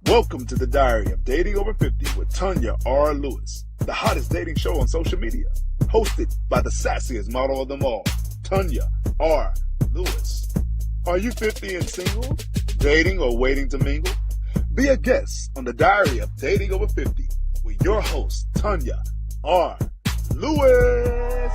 Welcome to the Diary of Dating Over 50 with Tonya R. Lewis, the hottest dating show on social media, hosted by the sassiest model of them all, Tonya R. Lewis. Are you 50 and single, dating or waiting to mingle? Be a guest on the Diary of Dating Over 50 with your host, Tonya R. Lewis.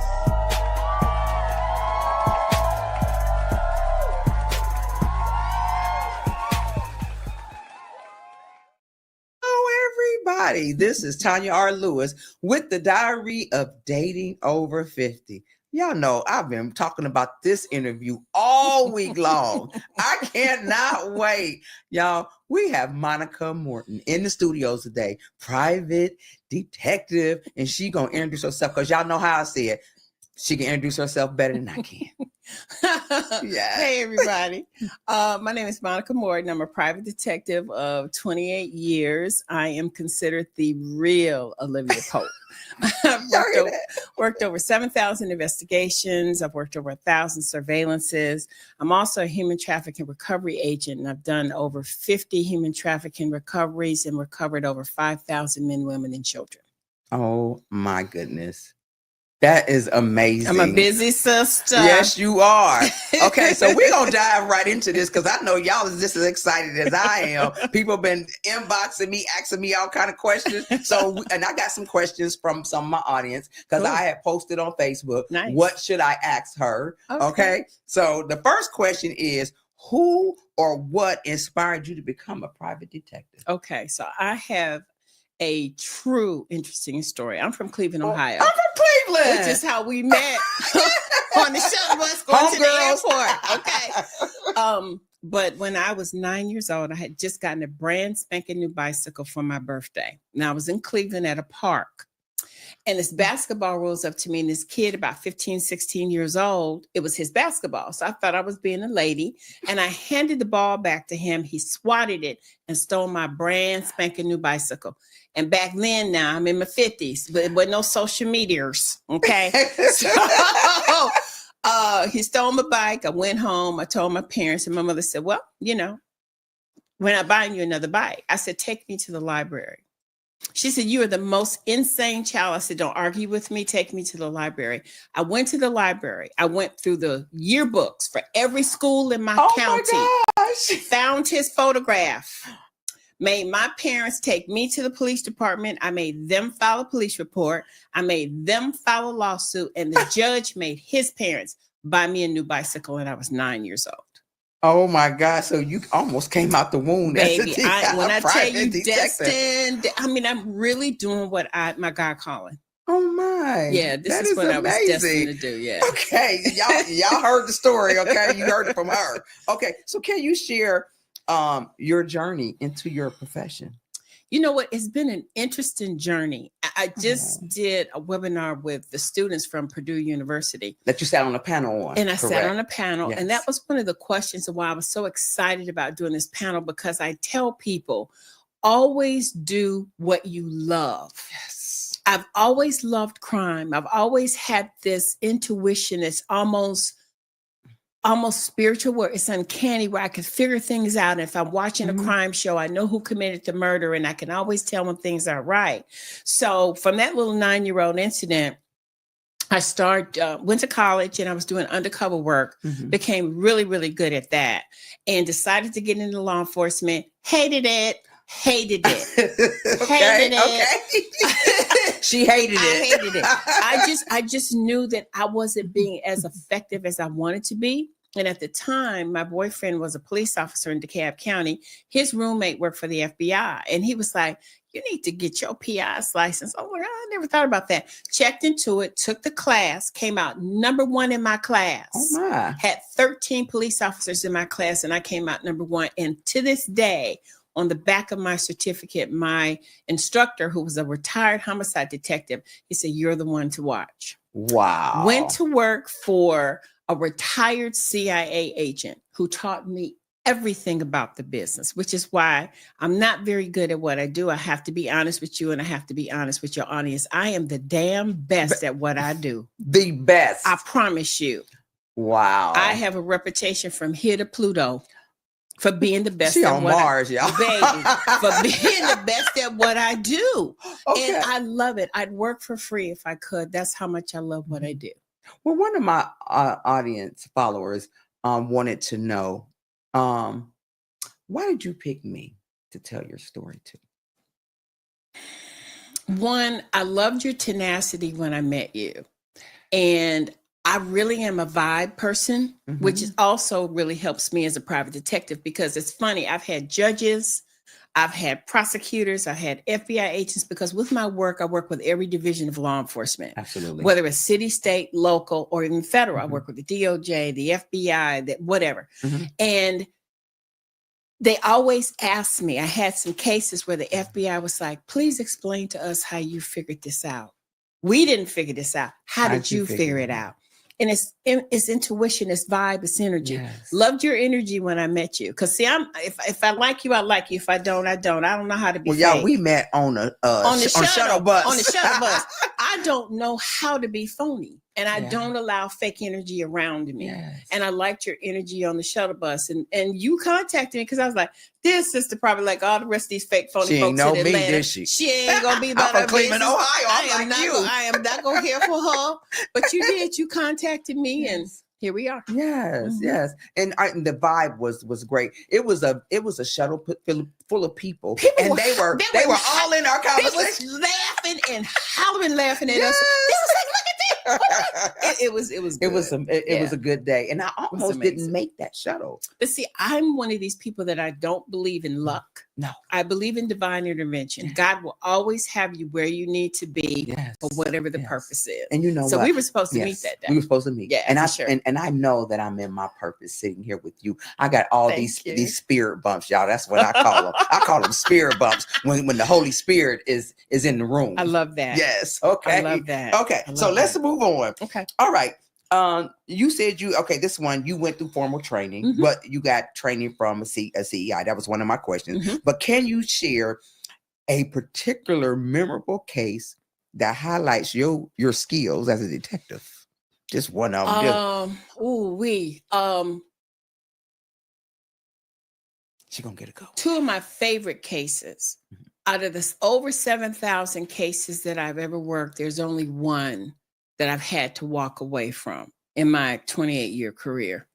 Everybody, this is Tonya R. Lewis with the Diary of Dating Over 50. Y'all know I've been talking about this interview all week long. I cannot wait. Y'all, we have Monica Morton in the studios today, private detective, and she gonna introduce herself because y'all know how I say it. She can introduce herself better than I can. Yeah. Hey, everybody. My name is Monica Morton. I'm a private detective of 28 years. I am considered the real Olivia Pope. I've worked over 7,000 investigations. I've worked over 1,000 surveillances. I'm also a human trafficking recovery agent, and I've done over 50 human trafficking recoveries and recovered over 5,000 men, women, and children. Oh, my goodness. That is amazing. I'm a busy sister. Yes, you are. Okay, so we're going to dive right into this because I know y'all is just as excited as I am. People have been inboxing me, asking me all kind of questions. And I got some questions from some of my audience because I had posted on Facebook, Nice. What should I ask her? Okay, so the first question is, who or what inspired you to become a private detective? Okay, so I have a true interesting story. I'm from Cleveland, Ohio. I'm from Cleveland. Which is how we met on the shuttle bus going to the airport. Okay. But when I was 9 years old, I had just gotten a brand spanking new bicycle for my birthday. Now I was in Cleveland at a park. And this basketball rolls up to me, and this kid about 15, 16 years old, it was his basketball. So I thought I was being a lady, and I handed the ball back to him. He swatted it and stole my brand spanking new bicycle. And back then, now I'm in my 50s, but it wasn't no social medias, okay? So he stole my bike. I went home. I told my parents, and my mother said, well, you know, we're not buying you another bike. I said, take me to the library. She said, you are the most insane child. I said, don't argue with me. Take me to the library. I went to the library. I went through the yearbooks for every school in my county. My gosh. Found his photograph. Made my parents take me to the police department. I made them file a police report. I made them file a lawsuit. And the judge made his parents buy me a new bicycle. And I was 9 years old. Oh my God. So you almost came out the womb. Baby, when I tell you detective. Destined, I mean, I'm really doing what my God calling. Oh my. Yeah, this is what amazing. I was destined to do. Yeah. Okay. Y'all heard the story. Okay. You heard it from her. Okay. So can you share your journey into your profession? You know what? It's been an interesting journey. I just did a webinar with the students from Purdue University. That you sat on a panel on. And I sat on a panel. Yes. And that was one of the questions of why I was so excited about doing this panel, because I tell people, always do what you love. Yes. I've always loved crime. I've always had this intuition that's almost spiritual, where it's uncanny, where I can figure things out. And if I'm watching a crime show, I know who committed the murder, and I can always tell when things aren't right. So from that little 9-year-old incident, I went to college, and I was doing undercover work, became really, really good at that, and decided to get into law enforcement. Hated it. Okay. She hated it. I hated it. I just knew that I wasn't being as effective as I wanted to be. And at the time, my boyfriend was a police officer in DeKalb County. His roommate worked for the FBI. And he was like, you need to get your PI's license. Oh my God, I never thought about that. Checked into it, took the class, came out number 1 in my class. Oh my. Had 13 police officers in my class, and I came out number 1. And to this day, on the back of my certificate, my instructor, who was a retired homicide detective, he said, you're the one to watch. Wow. Went to work for a retired CIA agent who taught me everything about the business, which is why I'm not very good at what I do. I have to be honest with you, and I have to be honest with your audience. I am the damn best at what I do. The best. I promise you. Wow. I have a reputation from here to Pluto for being the best She at on what Mars, y'all. baby, for being the best at what I do. Okay. And I love it. I'd work for free if I could. That's how much I love what I do. Well, one of my audience followers wanted to know, why did you pick me to tell your story to? One, I loved your tenacity when I met you. And I really am a vibe person, which is also really helps me as a private detective, because it's funny. I've had judges, I've had prosecutors, I've had FBI agents, because with my work, I work with every division of law enforcement. Absolutely. Whether it's city, state, local, or even federal. I work with the DOJ, the FBI, whatever. And they always ask me, I had some cases where the FBI was like, please explain to us how you figured this out. We didn't figure this out. How did you figure it out? And it's intuition, it's vibe, it's energy. Yes. Loved your energy when I met you. Because see, if I like you, I like you. If I don't, I don't. I don't know how to be fake. Y'all, we met on the shuttle bus. On the shuttle bus. I don't know how to be phony. And I don't allow fake energy around me. Yes. And I liked your energy on the shuttle bus. And you contacted me because I was like, this sister probably like all the rest of these fake phony she folks ain't know in me, Atlanta. did she? She ain't gonna be about I'm her from Cleveland, business. Ohio. I am not gonna hear for her. But you did. You contacted me, and here we are. Yes, yes. And the vibe was great. It was a shuttle full of people, and they were all in our conversation. They was laughing and hollering, laughing at us. They was like, look at this. It was good. It was a good day, and I almost didn't make that shuttle. But see, I'm one of these people that I don't believe in luck. No, I believe in divine intervention. God will always have you where you need to be for whatever the purpose is. And you know, so we were supposed to meet that day. We were supposed to meet. Yeah, and I know that I'm in my purpose sitting here with you. I got all these spirit bumps, y'all. That's what I call them. I call them spirit bumps when the Holy Spirit is in the room. I love that. Yes. Okay. I love that. Okay. So let's move on. Okay. All right. You said this one, you went through formal training, but you got training from a CEI. That was one of my questions. But can you share a particular memorable case that highlights your skills as a detective? Just one of them. She gonna get a go. Two of my favorite cases out of this over 7,000 cases that I've ever worked, there's only one that I've had to walk away from in my 28-year career.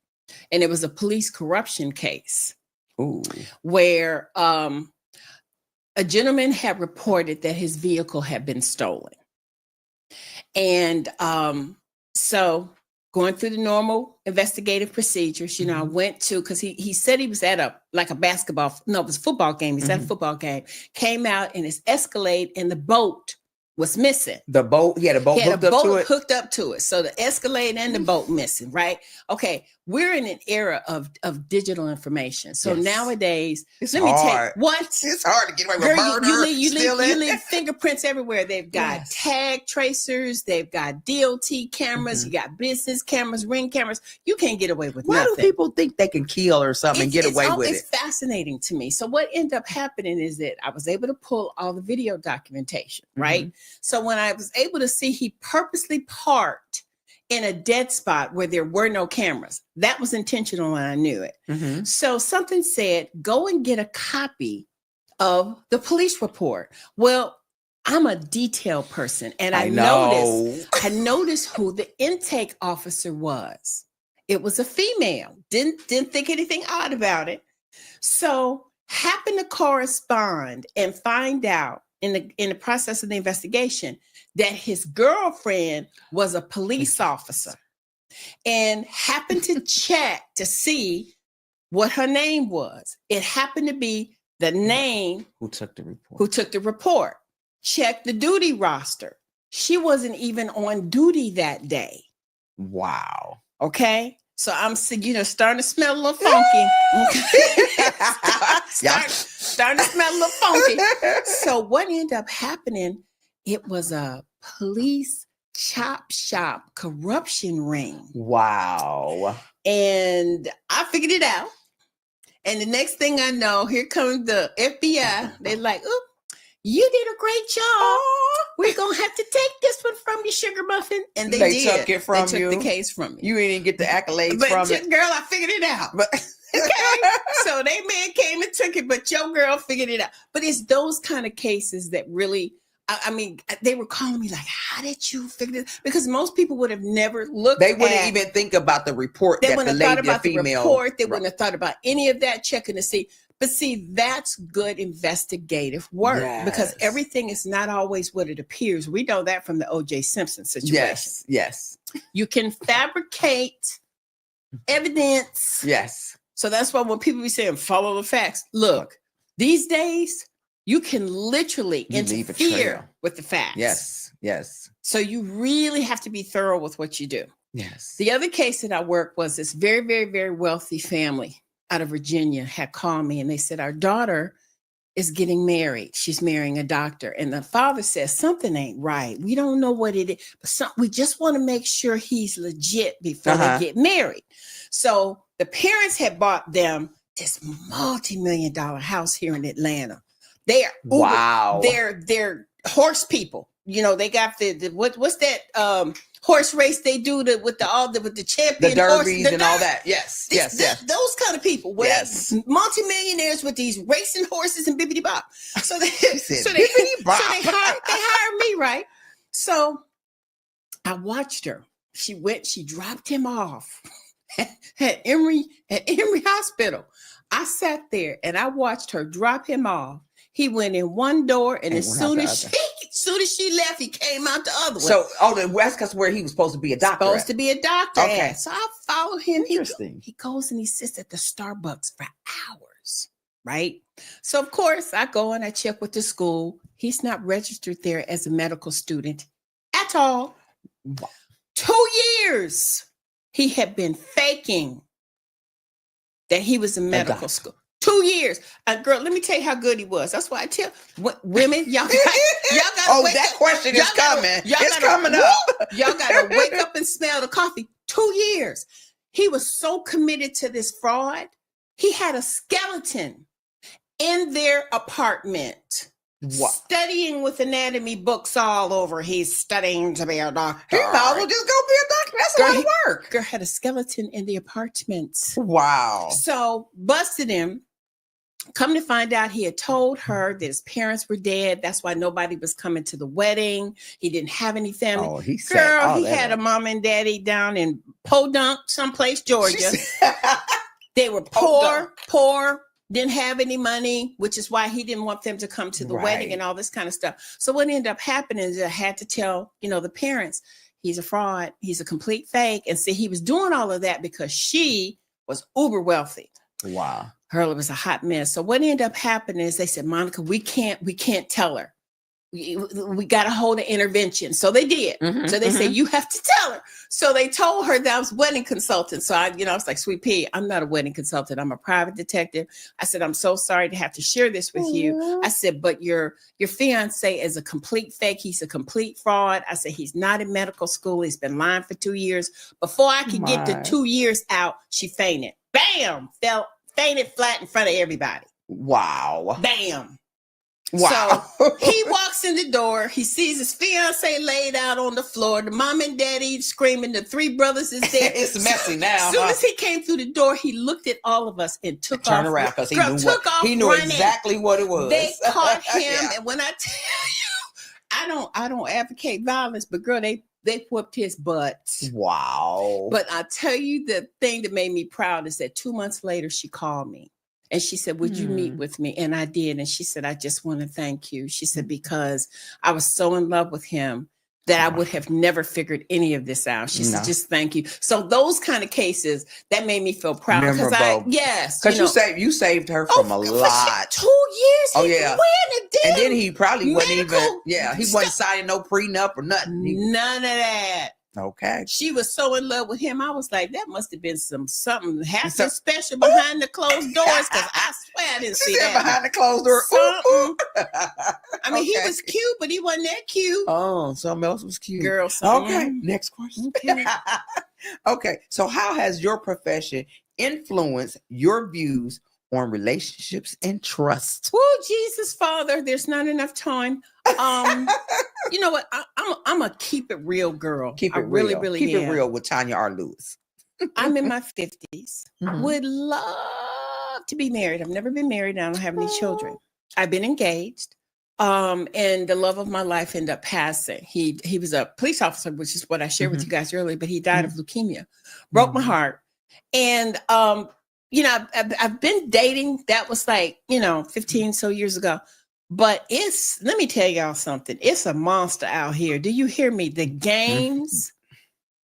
And it was a police corruption case. Ooh. Where a gentleman had reported that his vehicle had been stolen. And so going through the normal investigative procedures, I went to, because he said he was at it was a football game. He's at a football game, came out and his Escalade and the boat was missing. The boat, he had a boat hooked up to it. So the Escalade and the boat missing, right? Okay, we're in an era of digital information. So nowadays, it's hard. It's hard to get away with murder. You leave fingerprints everywhere. They've got tag tracers. They've got DOT cameras. You got business cameras, ring cameras. You can't get away with nothing. Why do people think they can kill or something and get away with it? It's fascinating to me. So what ended up happening is that I was able to pull all the video documentation, right? So when I was able to see he purposely parked in a dead spot where there were no cameras, that was intentional and I knew it. So something said, go and get a copy of the police report. Well, I'm a detail person and I noticed who the intake officer was. It was a female. Didn't think anything odd about it. So happened to correspond and find out in the process of the investigation that his girlfriend was a police officer and happened to check to see what her name was. It happened to be the name who took the report. Check the duty roster. She wasn't even on duty that day. Wow. Okay. So I'm starting to smell a little funky. Starting to smell a little funky. So what ended up happening, it was a police chop shop corruption ring. Wow. And I figured it out. And the next thing I know, here comes the FBI. They're like, oop, you did a great job. Oh, We're going to have to take this one from you, Sugar Muffin. And they did. took it from they you. took the case from me. You didn't get the accolades But from it. girl, I figured it out. But Okay. So they man came and took it, but your girl figured it out. But it's those kind of cases that really, I mean, they were calling me like, how did you figure this? Because most people would have never looked they wouldn't even think about the report they that wouldn't the have thought lady, about the female. the report. They wouldn't have thought about any of that, checking to see. But see, that's good investigative work because everything is not always what it appears. We know that from the O.J. Simpson situation. Yes, yes. You can fabricate evidence. Yes. So that's why when people be saying follow the facts, look, these days you can literally interfere with the facts. Yes, yes. So you really have to be thorough with what you do. Yes. The other case that I worked was this very, very, very wealthy family out of Virginia had called me and they said, our daughter is getting married. She's marrying a doctor. And the father says, something ain't right. We don't know what it is, but we just want to make sure he's legit before they get married. So the parents had bought them this multi-million-dollar house here in Atlanta. They are they're horse people. You know, they got the what's that horse race they do with the champion, the derbies horse, and all that. Yes, yes. Those kind of people. Multimillionaires with these racing horses and bibbity bop. So they hired me, right? So I watched her. She dropped him off at Emory Hospital. I sat there and I watched her drop him off. He went in one door, and as soon as she left, he came out the other one. The West Coast where he was supposed to be a doctor. Okay. So I follow him. Interesting. He goes and he sits at the Starbucks for hours, right? So of course I go and I check with the school. He's not registered there as a medical student at all. Wow. 2 years he had been faking that he was in medical school. 2 years. Girl, let me tell you how good he was. That's why I tell women, y'all got that question is coming. It's coming up. Y'all got to wake up and smell the coffee. 2 years. He was so committed to this fraud. He had a skeleton in their apartment. What? Studying with anatomy books all over. He's studying to be a doctor. He might as well just go be a doctor. That's a lot of work. Girl had a skeleton in the apartment. Wow. So busted him. Come to find out, he had told her that his parents were dead. That's why nobody was coming to the wedding. He didn't have any family. Oh, he had a mom and daddy down in Podunk, someplace, Georgia. They were poor, didn't have any money, which is why he didn't want them to come to the wedding and all this kind of stuff. So what ended up happening is I had to tell, the parents, he's a fraud. He's a complete fake. And see, he was doing all of that because she was uber wealthy. Wow. It was a hot mess. So what ended up happening is they said, Monica, we can't tell her. We got to hold an intervention. So they did. So they said, you have to tell her. So they told her that I was a wedding consultant. So I was like, Sweet Pea, I'm not a wedding consultant. I'm a private detective. I said, I'm so sorry to have to share this with you. I said, but your fiance is a complete fake. He's a complete fraud. I said, he's not in medical school. He's been lying for 2 years. Before I could get the 2 years out, she fainted. Bam! Fainted flat in front of everybody. Wow. Bam. Wow. So he walks in the door. He sees his fiance laid out on the floor. The mom and daddy screaming. The three brothers is there. It's messy now. As soon as he came through the door, he looked at all of us and turned around because he knew exactly what it was. They caught him. And when I tell you, I don't advocate violence, but girl, they whooped his butt. Wow. But I tell you, the thing that made me proud is that 2 months later, she called me and she said, would you meet with me? And I did. And she said, I just want to thank you. She said, because I was so in love with him that I would have never figured any of this out. She said, just thank you. So those kind of cases, that made me feel proud. Because you saved her from a lot. 2 years. Oh, yeah. And then he probably wasn't even, he wasn't signing no prenup or nothing. None of that. Okay. She was so in love with him. I was like, that must have been something happened special behind the closed doors, because I swear I didn't see that. Behind the closed door. I mean, he was cute, but he wasn't that cute. Oh, something else was cute. Girl, okay. Next question. Okay. Okay. So how has your profession influenced your views on relationships and trust. Oh, Jesus, Father, there's not enough time. You know what? I'm a keep it real girl. Keep it I really, real. really Keep am. it real with Tonya R. Lewis. I'm in my 50s. Mhm. Would love to be married. I've never been married. And I don't have any children. I've been engaged. And the love of my life ended up passing. He was a police officer, which is what I shared with you guys earlier, but he died of leukemia. Broke my heart. And you know, I've been dating. That was like, 15 so years ago. But let me tell y'all something. It's a monster out here. Do you hear me? The games,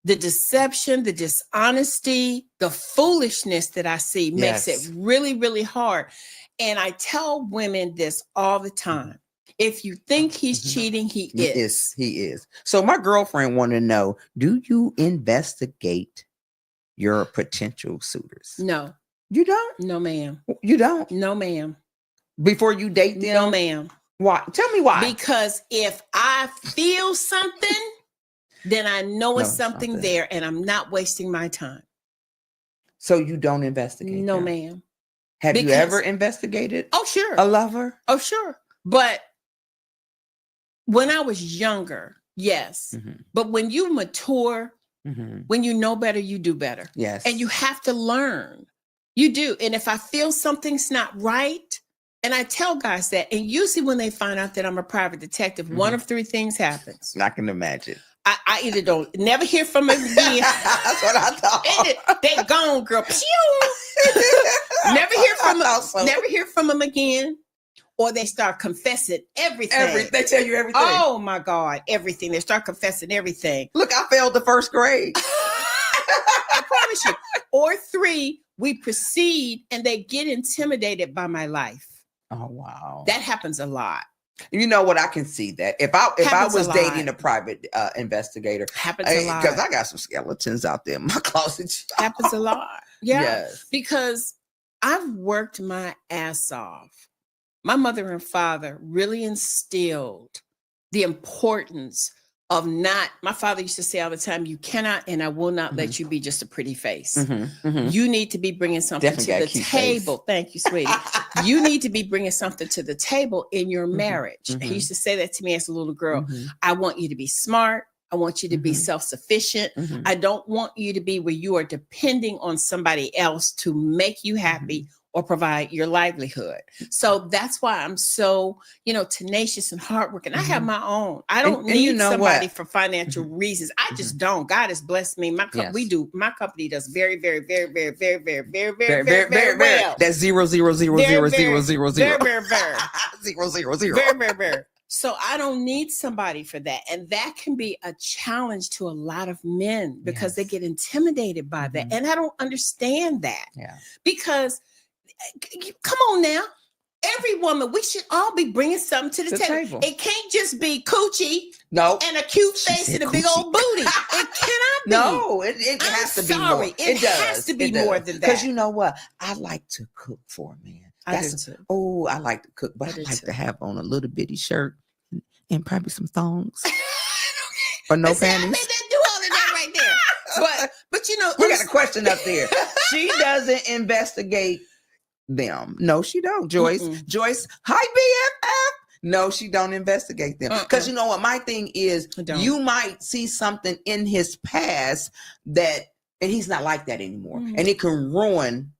the deception, the dishonesty, the foolishness that I see makes it really, really hard. And I tell women this all the time. If you think he's cheating, he is. He is. So my girlfriend wanted to know, do you investigate your potential suitors? No. You don't? No, ma'am. You don't? No, ma'am. Before you date them? No, ma'am. Why? Tell me why. Because if I feel something, then I know it's something there, and I'm not wasting my time. So you don't investigate? No, them? ma'am. Have you ever investigated? Oh, sure. A lover? Oh, sure. But when I was younger, yes. But when you mature, when you know better, you do better. Yes. And you have to learn. You do. And if I feel something's not right, and I tell guys that, and usually when they find out that I'm a private detective, one of three things happens. I can imagine. I either don't never hear from them again. That's what I thought. They gone, girl. Never hear from them again. Or they start confessing everything. They tell you everything. Oh my God, everything. They start confessing everything. Look, I failed the first grade. I promise you. Or three, we proceed and they get intimidated by my life. Oh wow. That happens a lot. You know what? I can see that. If I was dating a private investigator, Happens a lot. Because I got some skeletons out there in my closet. Happens a lot. Yeah. Yes. Because I've worked my ass off. My mother and father really instilled the importance of my father used to say all the time, you cannot and I will not let you be just a pretty face. You need to be bringing something to the table. Thank you, sweetie. You need to be bringing something to the table in your marriage. He used to say that to me as a little girl. I want you to be smart. I want you to be self-sufficient. I don't want you to be where you are depending on somebody else to make you happy or provide your livelihood. So that's why I'm so, tenacious and hardworking. I have my own. I don't need somebody for financial reasons. I just don't. God has blessed me. My company does very, very, very, very, very, very, very, very, very, very well. That's 0.0000000. Very, very, very. 0.000. Very, very, very. So I don't need somebody for that. And that can be a challenge to a lot of men because they get intimidated by that. And I don't understand that. Yeah. Because come on now. Every woman, we should all be bringing something to the table. It can't just be coochie and a cute face and a big old booty. It cannot be. No, it has to be more. It has to be more than that. Because you know what? I like to cook for a man. I do too. Oh, I like to cook, but I like to have on a little bitty shirt and probably some thongs. Or no panties. Do all of that right there. But we got a question up there. She doesn't investigate them. No, she don't. Joyce, hi BFF. No, she don't investigate them. Because you know what? My thing is, you might see something in his past and he's not like that anymore. And it can ruin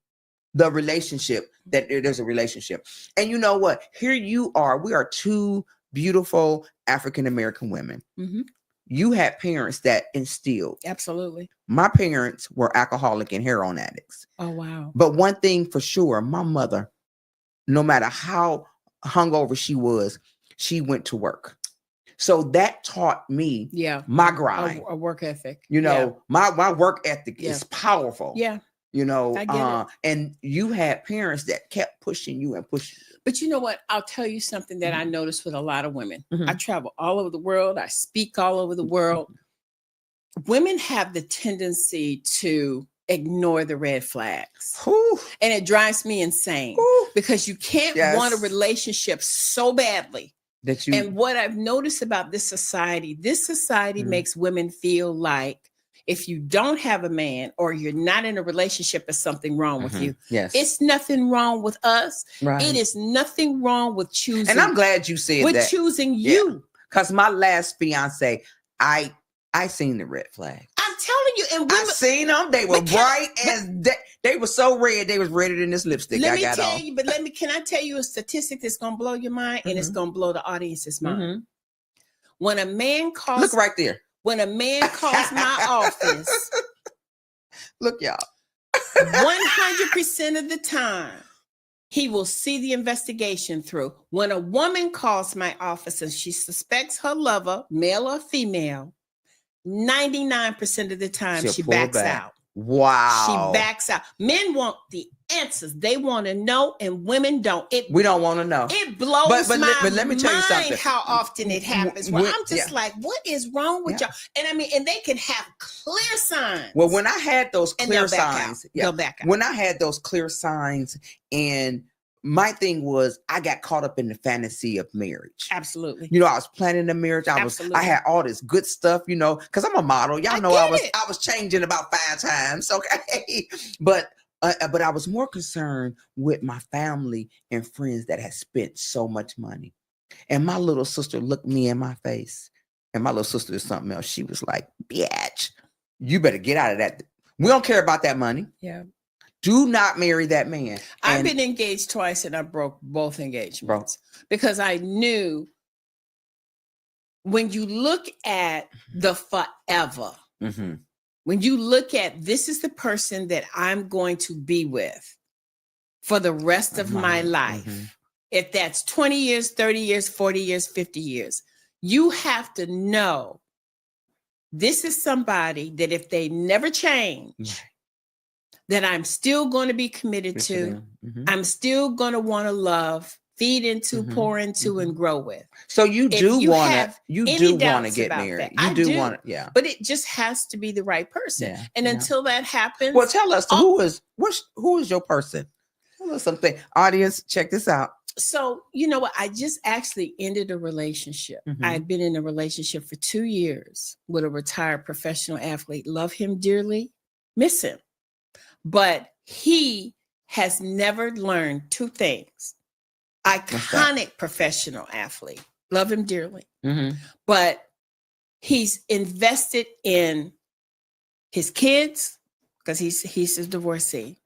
the relationship, that there's a relationship. And you know what? Here you are. We are two beautiful African-American women. You had parents that instilled. Absolutely. My parents were alcoholic and heroin addicts. Oh, wow. But one thing for sure, my mother, no matter how hungover she was, she went to work. So that taught me my grind. A work ethic. My work ethic is powerful. Yeah. I get it. And you had parents that kept pushing you and pushing you. But you know what? I'll tell you something that I noticed with a lot of women. I travel all over the world. I speak all over the world. Women have the tendency to ignore the red flags. And it drives me insane because you can't want a relationship so badly. And what I've noticed about this society makes women feel like if you don't have a man or you're not in a relationship, there's something wrong with you. Yes. It's nothing wrong with us. Right. It is nothing wrong with choosing. And I'm glad you said with that. choosing you. Because my last fiance, I seen the red flag. I'm telling you, and I seen them. They were bright as they were so red. They was redder than this lipstick I got on. Can I tell you a statistic that's gonna blow your mind and it's gonna blow the audience's mind? Mm-hmm. When a man calls, look right there. When a man calls my office, look, y'all. 100% of the time, he will see the investigation through. When a woman calls my office and she suspects her lover, male or female, 99% of the time she backs out. Wow. She backs out. Men want the answers. They want to know, and women don't. We don't want to know. It blows but let me tell you something. How often it happens. Well, I'm just like, what is wrong with y'all? And I mean, and they can have clear signs. Well, when I had those clear signs, they'll back out. When I had those clear signs, and my thing was, I got caught up in the fantasy of marriage. Absolutely. You know, I was planning the marriage. I had all this good stuff, you know, because I'm a model. Y'all know I was changing about 5 times. Okay. But I was more concerned with my family and friends that had spent so much money. And my little sister looked me in my face. And my little sister is something else. She was like, bitch, you better get out of that. We don't care about that money. Yeah. Do not marry that man. I've been engaged twice and I broke both engagements because I knew when you look at the forever, when you look at this is the person that I'm going to be with for the rest of my life, if that's 20 years, 30 years, 40 years, 50 years, you have to know this is somebody that if they never change, that I'm still going to be committed to. I'm still going to want to love, feed into, pour into, and grow with. So you do want to get married. You do want to, But it just has to be the right person. Yeah, and until that happens. Well, tell us who is your person? Tell us something. Audience, check this out. So, you know what? I just actually ended a relationship. I've been in a relationship for 2 years with a retired professional athlete. Love him dearly, miss him. But he has never learned 2 things. Iconic professional athlete. Love him dearly. But he's invested in his kids because he's a divorcee.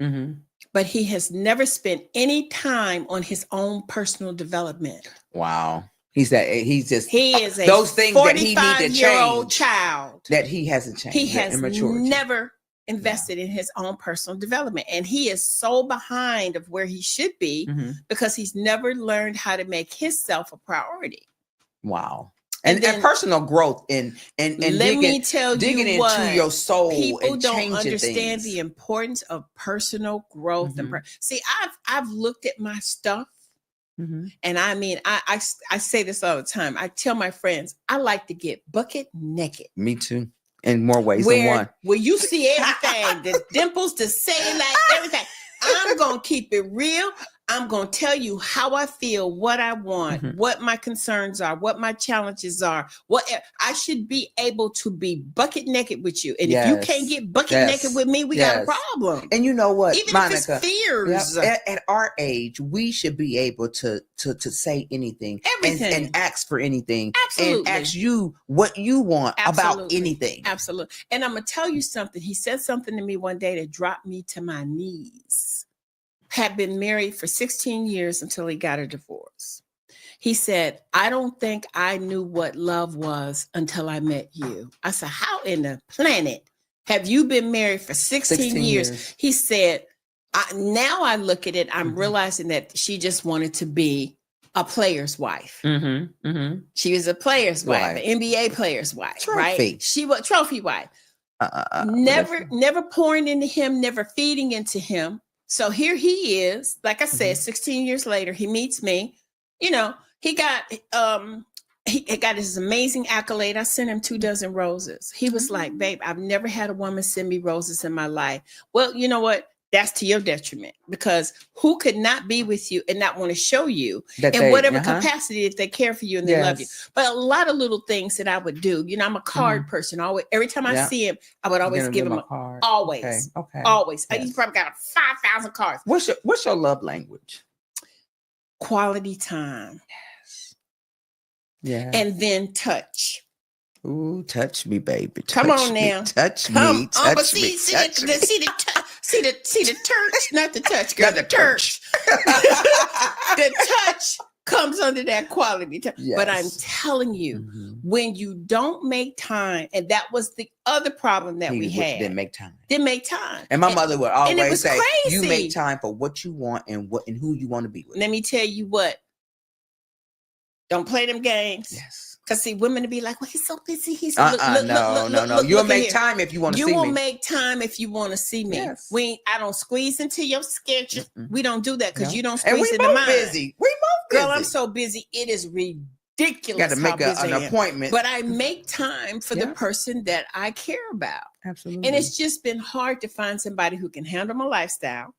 But he has never spent any time on his own personal development. Wow. He is a those things that he need to change. Child that he hasn't changed. He has never invested in his own personal development, and he is so behind of where he should be because he's never learned how to make himself a priority. Wow. And personal growth and let me tell digging you what, into your soul. People and don't understand things. The importance of personal growth. See, I've looked at my stuff, and I mean, I say this all the time. I tell my friends I like to get bucket naked. Me too. In more ways than one. Where you see everything, the dimples, the cellulite, everything. I'm gonna keep it real. I'm going to tell you how I feel, what I want, what my concerns are, what my challenges are. What I should be able to be bucket naked with you. And if you can't get bucket naked with me, we got a problem. And you know what, even Monica, if it's fears. At our age, we should be able to say anything. Everything. And ask for anything. Absolutely. And ask you what you want about anything. Absolutely. And I'm going to tell you something. He said something to me one day that dropped me to my knees. Had been married for 16 years until he got a divorce. He said, I don't think I knew what love was until I met you. I said, how in the planet have you been married for 16 years? He said, now I look at it, I'm realizing that she just wanted to be a player's wife. She was a player's wife, an NBA player's wife, right? She was trophy wife. Never pouring into him, never feeding into him. So here he is, like I said, 16 years later, he meets me. You know, he got his amazing accolade. I sent him 24 roses. He was like, babe, I've never had a woman send me roses in my life. Well, you know what? that's to your detriment, because who could not be with you and not want to show you That in whatever capacity if they care for you and they love you. But a lot of little things that I would do, I'm a card person. Always, every time I see him, I would always give him a card. Always, always. Yes. He's probably got 5,000 cards. What's your love language? Quality time. Yes. Yeah. And then touch. Ooh, touch me, baby. Come on now. Touch me. Touch me. See the touch, not the touch, girl. The touch. The touch comes under that quality time. Yes. But I'm telling you, when you don't make time, and that was the other problem that we had. Didn't make time. And my mother would always say, crazy. "You make time for what you want and who you want to be with." Let me tell you what. Don't play them games. Yes. Because see, women to be like, well, he's so busy. He's no. You'll make time if you want to see me. You will make time if you want to see me. Yes. I don't squeeze into your schedule. We don't do that because you don't squeeze into mine. Busy. We both busy. Girl, I'm so busy. It is ridiculous. Got to make an appointment. But I make time for the person that I care about. Absolutely. And it's just been hard to find somebody who can handle my lifestyle,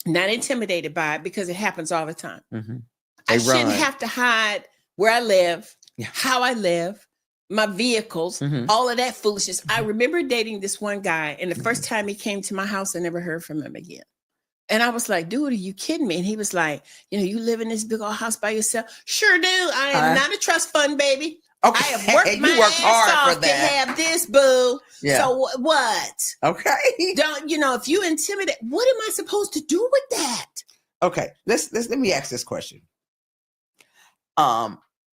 not intimidated by it, because it happens all the time. I shouldn't have to hide where I live, how I live, my vehicles, all of that foolishness. I remember dating this one guy, and the first time he came to my house, I never heard from him again. And I was like, dude, are you kidding me? And he was like, you live in this big old house by yourself? Sure do. I am not a trust fund baby. Okay. I have worked my ass off to have this, boo. Yeah. So what? Okay. Don't, if you intimidate, what am I supposed to do with that? Okay. Let me ask this question.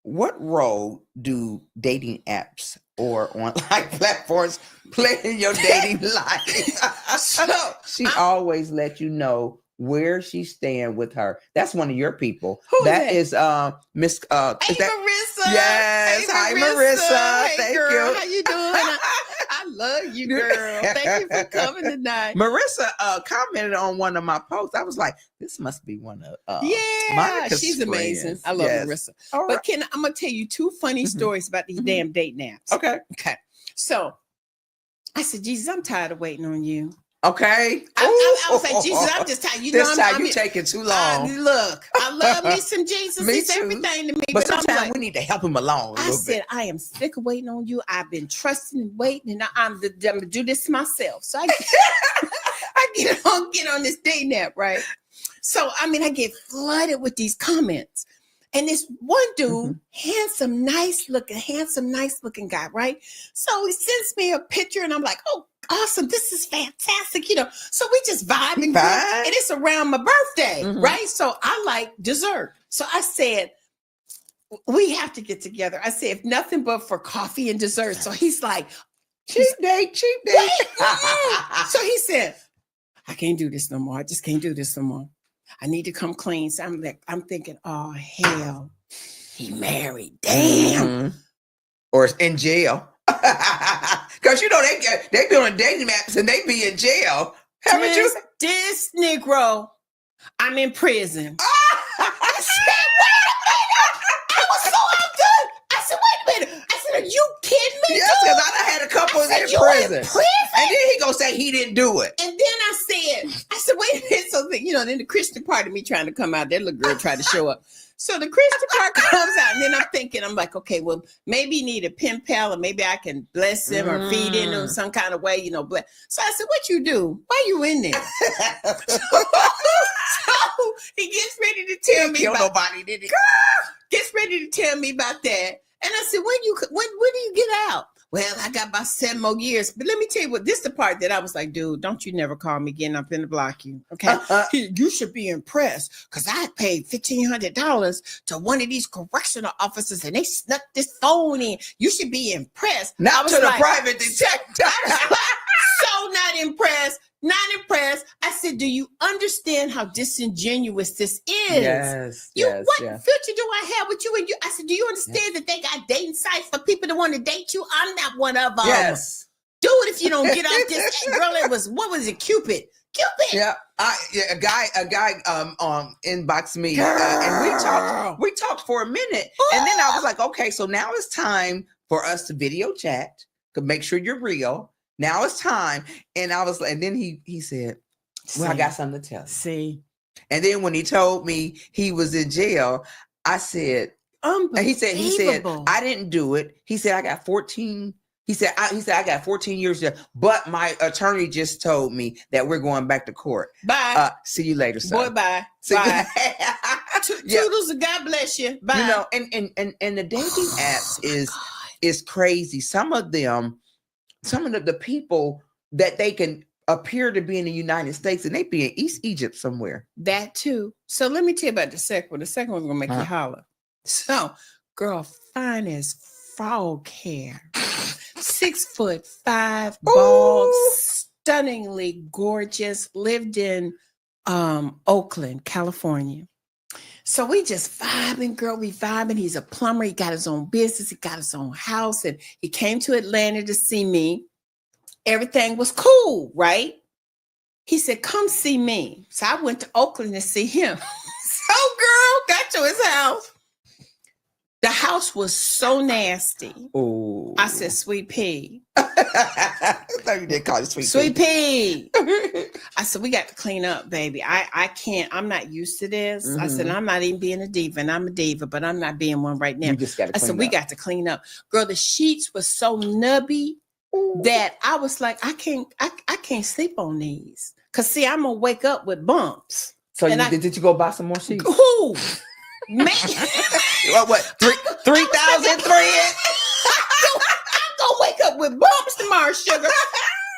What role do dating apps or online platforms play in your dating life? She always let you know where she's staying with her. That's one of your people. That is Miss Marissa. Yes. Hi, Marissa. Hey, Thank girl. you. How you doing? I love you, girl. Thank you for coming tonight. Marissa commented on one of my posts. I was like, this must be one of Monica's she's amazing. friends. I love Marissa. All but right. I'm gonna tell you two funny stories about these damn dating apps. Okay. So I said, Jesus, I'm tired of waiting on you. Okay. I was like, Jesus, I'm just tired. You're taking too long. Look, I love me some Jesus. He's everything to me. But sometimes we need to help him along. I said, I am sick of waiting on you. I've been trusting and waiting, and I'm gonna do this myself. So I get on this dating app, right? So I get flooded with these comments. And this one dude, handsome, nice looking guy, right? So he sends me a picture, and I'm like, oh, awesome, this is fantastic, So we just vibing, and it's around my birthday, right? So I like dessert. So I said, we have to get together. I said, if nothing but for coffee and dessert. So he's like, cheap date. So he said, I can't do this no more. I just can't do this no more. I need to come clean. So I'm thinking, oh hell, he married. Damn. Or in jail. Because they be on dating apps and they be in jail. Haven't you? This Negro, I'm in prison. I said, I was so outdone. I said, wait a minute. I said, are you kidding me? Yes, because I done had a couple in prison. And then he gonna say he didn't do it. And then I said, wait a minute. So then the Christian part of me trying to come out, that little girl tried to show up. So the Christian part comes out, and then I'm like, okay, well, maybe he need a pen pal, or maybe I can bless him or feed him in some kind of way, bless. So I said, what you do? Why you in there? So he gets ready to tell me about nobody, did he? Gets ready to tell me about that. And I said, when do you get out? Well, I got about 7 more years. But let me tell you what, this is the part that I was like, dude, don't you never call me again. I'm finna block you. Okay. You should be impressed, because I paid $1,500 to one of these correctional officers, and they snuck this phone in. You should be impressed. Not to the private detective. So not impressed. Not impressed. I said, do you understand how disingenuous this is? Yes. What future do I have with you and you? I said, do you understand that they got dating sites for people that want to date you? I'm not one of them. Yes. Do it if you don't get off this. Girl, what was it? Cupid. Yeah. A guy inboxed me and we talked for a minute. And then I was like, okay, so now it's time for us to video chat to make sure you're real. Now it's time. And I was like, and then he said, Well, I got something to tell you. See. And then when he told me he was in jail, I said, and he said, I didn't do it. He said, I got 14. He said, I got 14 years there, but my attorney just told me that we're going back to court. Bye. See you later, son. Boy, bye. Bye. Toodles and God bless you. Bye. You know, and the dating apps is crazy. Some of the people that they can appear to be in the United States and they be in East Egypt somewhere. That too. So let me tell you about the second one. The second one's gonna make you holler. So, girl, fine as frog hair. 6'5", bald, stunningly gorgeous, lived in Oakland, California. So we just vibing, girl, we vibing. He's a plumber, he got his own business, he got his own house, and he came to Atlanta to see me. Everything was cool, right? He said, come see me. So I went to Oakland to see him. So, girl, got to his house. The house was so nasty. Oh, I said, Sweet Pea. I thought you did call it Sweet Pea. I said, we got to clean up, baby. I can't. I'm not used to this. I said, I'm not even being a diva, and I'm a diva, but I'm not being one right now. You just got to clean up. We got to clean up. Girl, the sheets were so nubby that I was like, I can't sleep on these. Because, see, I'm going to wake up with bumps. So did you go buy some more sheets? Who? Man. What? 3,000 thread? I'm gonna wake up with bumps tomorrow, sugar.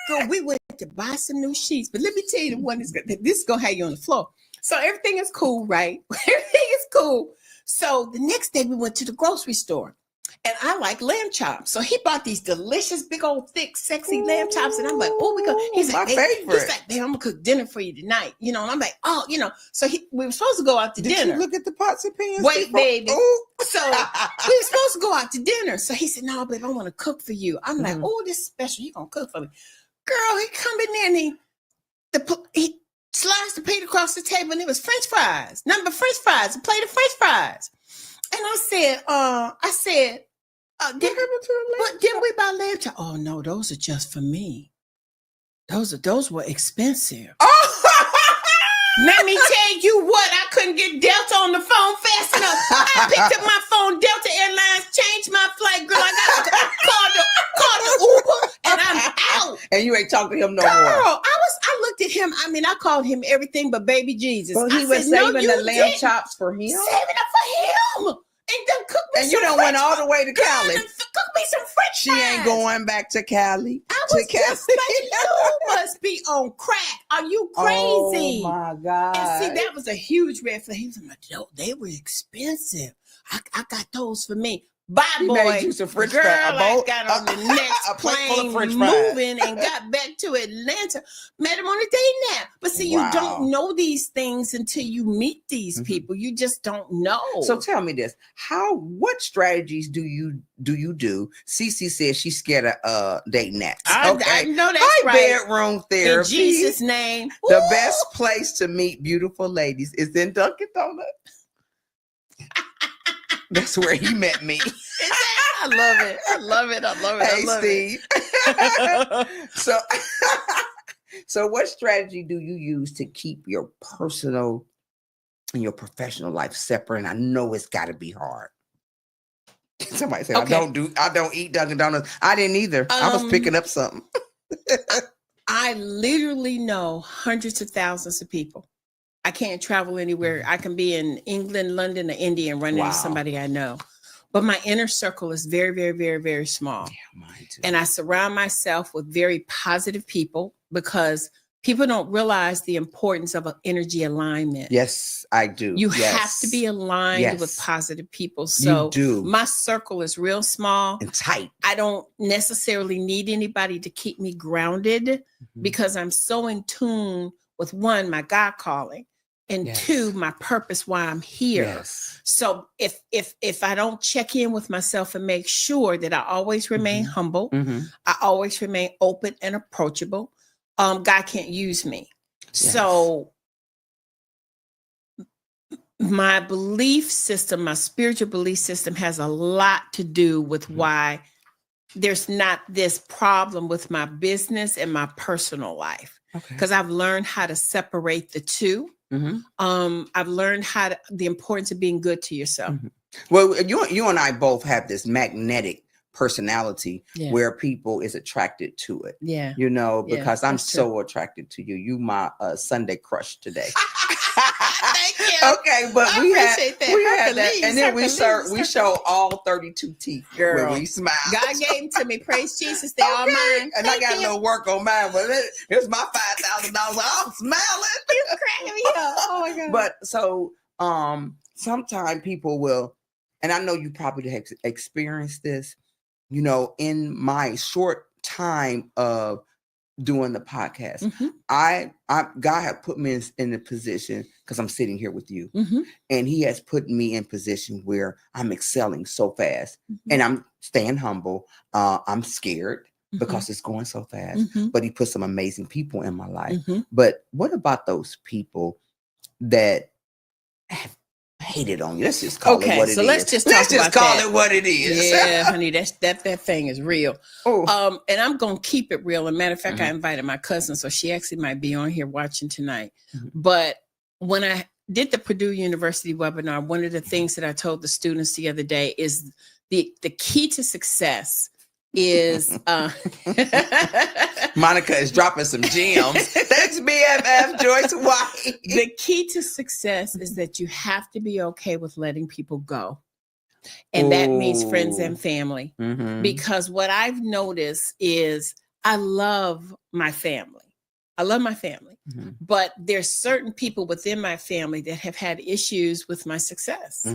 Girl, we went to buy some new sheets, but let me tell you the one this is gonna have you on the floor. So everything is cool, right? Everything is cool. So the next day we went to the grocery store. And I like lamb chops. So he bought these delicious, big old, thick, sexy lamb chops. And I'm like, oh, we go. He's like, favorite. He's like, babe, I'm gonna cook dinner for you tonight. You know, and I'm like, oh, you know. So we were supposed to go out to dinner. Did you look at the pots and pans? Wait, before? baby. Ooh. So we were supposed to go out to dinner. So he said, no, babe, I want to cook for you. I'm like, oh, this is special. You gonna cook for me. Girl, he come in there and he sliced the plate across the table and it was French fries. Nothing but French fries, a plate of French fries. And I said, didn't we buy lamb chops? Oh no, those are just for me. Those were expensive. Let me tell you what, I couldn't get Delta on the phone fast enough. I picked up my phone, Delta Airlines, changed my flight, girl. I got to call the Uber, and I'm out. And you ain't talking to him no more. Girl, I looked at him. I mean, I called him everything but baby Jesus. Well, he was saving the lamb chops for him. Saving it for him. And then cook me and you done went all the way to Cali. Cook me some French fries. She ain't going back to Cali. I was just like, you must be on crack. Are you crazy? Oh my God. And see, that was a huge red flag. He was like, no, they were expensive. I got those for me. Bye, he boy. Made you some French girl, fries. I got on the next plane moving and got back to Atlanta. Met him on a date now. But see, you don't know these things until you meet these people. You just don't know. So tell me this: what strategies do you do? Cece says she's scared of dating apps. I know that's right. Bedroom therapy. In Jesus' name. The best place to meet beautiful ladies is in Dunkin' Donuts. That's where he met me. I love it. I love it. I love it. Hey, I love Steve. So what strategy do you use to keep your personal and your professional life separate? And I know it's got to be hard. Somebody said, okay. I don't eat Dunkin' Donuts. I didn't either. I was picking up something. I literally know hundreds of thousands of people. I can't travel anywhere. I can be in England, London, or India and run into somebody I know. But my inner circle is very, very, very, very small. Yeah, mine too. And I surround myself with very positive people because people don't realize the importance of an energy alignment. Yes, I do. You have to be aligned with positive people. So you do. My circle is real small and tight. I don't necessarily need anybody to keep me grounded because I'm so in tune with one, my God calling. And two, my purpose, why I'm here. Yes. So if I don't check in with myself and make sure that I always remain humble, I always remain open and approachable, God can't use me. Yes. So my belief system, my spiritual belief system has a lot to do with why there's not this problem with my business and my personal life. Okay. because I've learned how to separate the two. I've learned the importance of being good to yourself. Well, you and I both have this magnetic personality where people is attracted to it. Yeah. You know, because I'm that's true. so attracted to you. You my Sunday crush today. Thank you. Okay, but I we appreciate that. we had Hercules, that, and then Hercules, we show all 32 teeth Girl. when we smile. God gave them to me. Praise Jesus. They're all mine. And I got a little work on mine, but here's my $5,000. I'm smiling. You cracking me up. Oh my God. But so sometimes people will, and I know you probably have experienced this, you know, in my short time of doing the podcast. I God had put me in a position, because I'm sitting here with you, and he has put me in position where I'm excelling so fast, and I'm staying humble. I'm scared because it's going so fast, but he put some amazing people in my life. But what about those people that have hated on you? Let's just call it what it is. Let's just call it what it is. Yeah, honey, that thing is real. Oh. And I'm gonna keep it real. As a matter of fact, I invited my cousin, so she actually might be on here watching tonight. But when I did the Purdue University webinar, one of the things that I told the students the other day is the key to success is Monica is dropping some gems. Thanks, BFF Joyce White. The key to success is that you have to be okay with letting people go. And that means friends and family. Because what I've noticed is I love my family. But there's certain people within my family that have had issues with my success.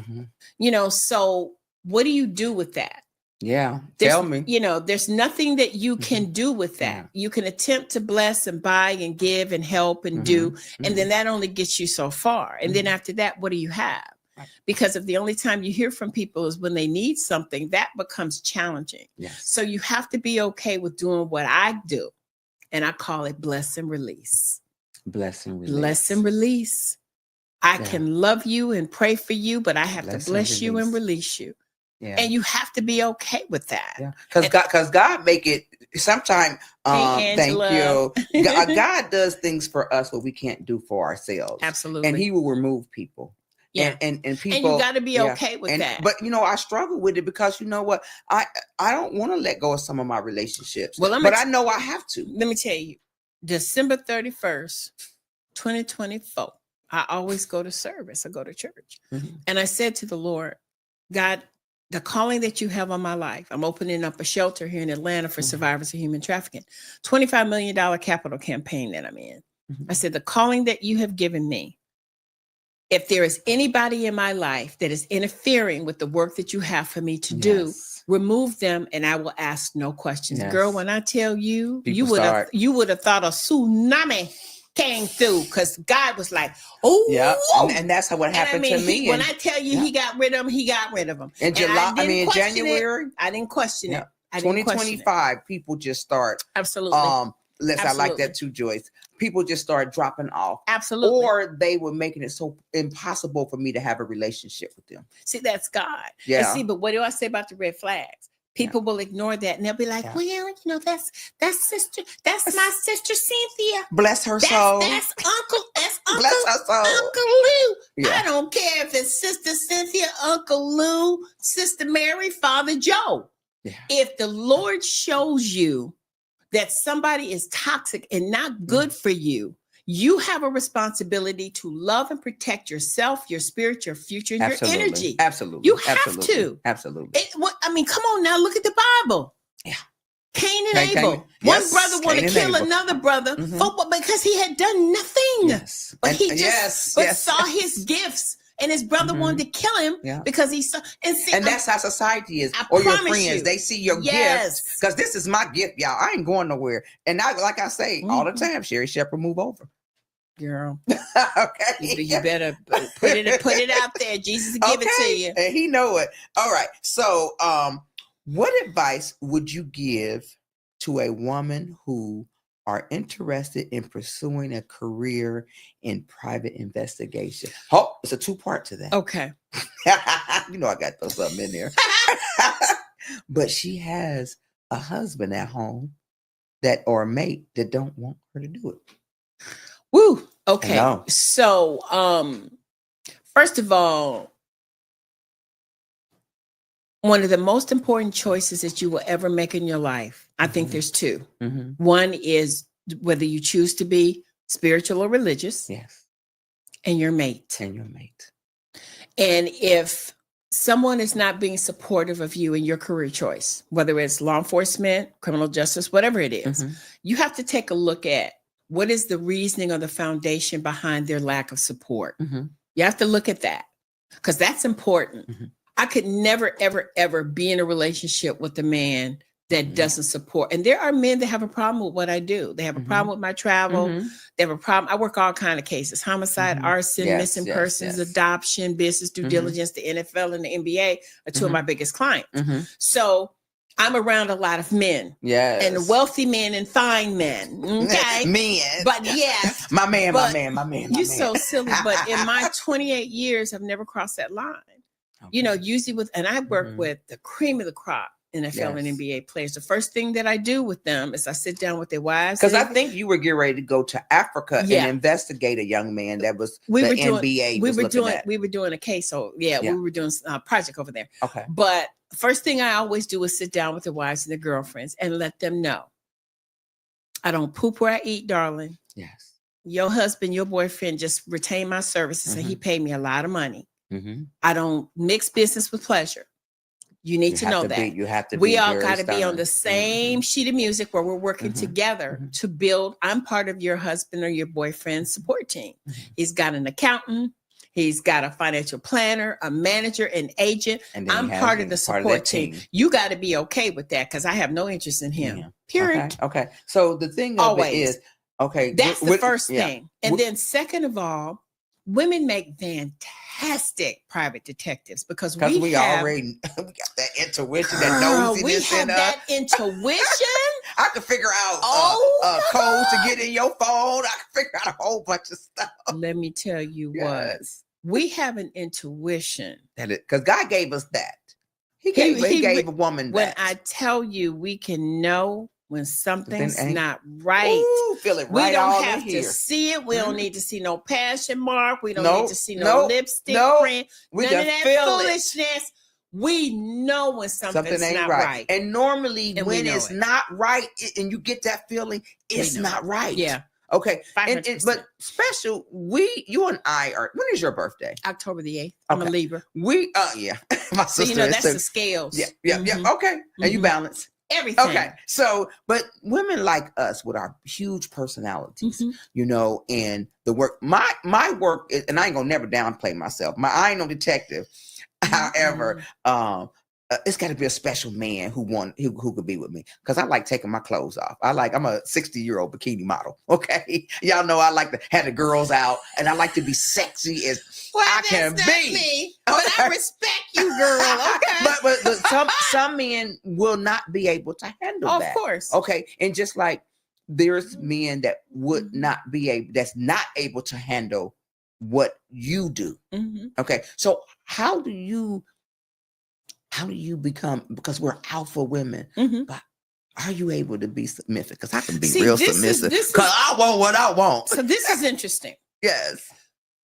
You know, so what do you do with that? Yeah, tell me. You know, there's nothing that you can do with that. You can attempt to bless and buy and give and help and do, and then that only gets you so far. And then after that, what do you have? Because if the only time you hear from people is when they need something, that becomes challenging. So you have to be okay with doing what I do. And I call it bless and release. Bless and release. Bless and release. I can love you and pray for you, but I have to bless you and release you. Yeah. And you have to be okay with that. Yeah. Because God make it sometimes. Thank you. God does things for us what we can't do for ourselves. Absolutely. And he will remove people. Yeah. And people. And you got to be okay with that. But you know, I struggle with it because you know what? I don't want to let go of some of my relationships. Well, but I know I have to. Let me tell you, December 31st, 2024, I always go to service. I go to church. And I said to the Lord, God, the calling that you have on my life, I'm opening up a shelter here in Atlanta for survivors of human trafficking, $25 million capital campaign that I'm in. I said, the calling that you have given me, if there is anybody in my life that is interfering with the work that you have for me to do, remove them and I will ask no questions. Girl, when I tell you, you would have thought a tsunami came through because God was like, oh, yeah, and that's what happened to me. When I tell you he got rid of them, he got rid of them. In July, in January, I didn't question it. 2025, people just start. Absolutely. I like that too, Joyce. People just start dropping off. Absolutely. Or they were making it so impossible for me to have a relationship with them. See, that's God. Yeah. And see, but what do I say about the red flags? People will ignore that and they'll be like, well, you know, that's my sister Cynthia. Bless her soul. That's Uncle Bless her soul. Uncle Lou. Yeah. I don't care if it's Sister Cynthia, Uncle Lou, Sister Mary, Father Joe. Yeah. If the Lord shows you that somebody is toxic and not good for you, you have a responsibility to love and protect yourself, your spirit, your future, and your energy. Absolutely. You have to. Absolutely. I mean, come on now, look at the Bible. Yeah. Cain and Abel. One brother wanted to kill another brother because he had done nothing. Yes. But saw his gifts. And his brother wanted to kill him because he saw. And that's how society is. Or your friends, they see your gifts. Because this is my gift, y'all. I ain't going nowhere. And like I say all the time, Sherry Shepherd, move over. Girl. Okay. You better put it out there. Jesus will give it to you. And he know it. All right. So what advice would you give to a woman who are interested in pursuing a career in private investigation? Oh, it's a two-part to that. Okay. You know I got those something in there. But she has a husband at home or a mate that don't want her to do it. Woo. Okay. know. So, first of all, one of the most important choices that you will ever make in your life, I think there's two. One is whether you choose to be spiritual or religious. Yes. And your mate. And your mate. And if someone is not being supportive of you in your career choice, whether it's law enforcement, criminal justice, whatever it is, you have to take a look at what is the reasoning or the foundation behind their lack of support. You have to look at that because that's important. I could never, ever, ever be in a relationship with a man that doesn't support. And there are men that have a problem with what I do. They have a problem with my travel. They have a problem. I work all kinds of cases: homicide, arson, missing persons, adoption, business due diligence. The NFL and the NBA are two of my biggest clients. So I'm around a lot of men. Yes. And wealthy men and fine men. Okay. Men. But yes. my man. You're so silly. But in my 28 years, I've never crossed that line. You know, usually and I work with the cream of the crop NFL and NBA players. The first thing that I do with them is I sit down with their wives. Because I think you were getting ready to go to Africa and investigate a young man that was NBA. We were doing a case. So we were doing a project over there. Okay. But first thing I always do is sit down with their wives and their girlfriends and let them know. I don't poop where I eat, darling. Yes. Your husband, your boyfriend just retained my services and he paid me a lot of money. I don't mix business with pleasure. You need to know that. You have to we all got to be on the same sheet of music where we're working together to build. I'm part of your husband or your boyfriend's support team. He's got an accountant. He's got a financial planner, a manager, an agent. I'm part of the support team. You got to be okay with that because I have no interest in him. Period. Okay. So the thing of it is, that's the first thing. And then second of all, women make fantastic private detectives because we already we got that intuition, that nosiness we have that intuition. I can figure out codes to get in your phone. I can figure out a whole bunch of stuff. Let me tell you what. We have an intuition. Because God gave us that. He gave a woman that. When I tell you we can know when something's not right. Ooh, feel it right. We don't have to see it. We don't need to see no passion mark. We don't need to see no lipstick print. We none of that foolishness. We know when something's ain't not right. And normally when it's not right and you get that feeling, it's not right. Yeah. Okay. But special, you and I are, when is your birthday? October the 8th. I'm a Libra. My sister. So, you know, that's the scales. Yeah. Okay. And you balance. Everything. Okay. So, but women like us with our huge personalities, you know, and the work, my work is, and I ain't gonna never downplay myself. I ain't no detective. However, it's got to be a special man who could be with me because I like taking my clothes off. I'm a 60-year-old bikini model. Okay, y'all know I like to have the girls out, and I like to be sexy as I can be. Me, but I respect you, girl. Okay, but some men will not be able to handle that. Of course. Okay, and just like there's men that would not be able, that's not able to handle what you do. Okay, so how do you become, because we're alpha women, but are you able to be submissive? Because I can be real submissive because I want what I want. So this is interesting. Yes.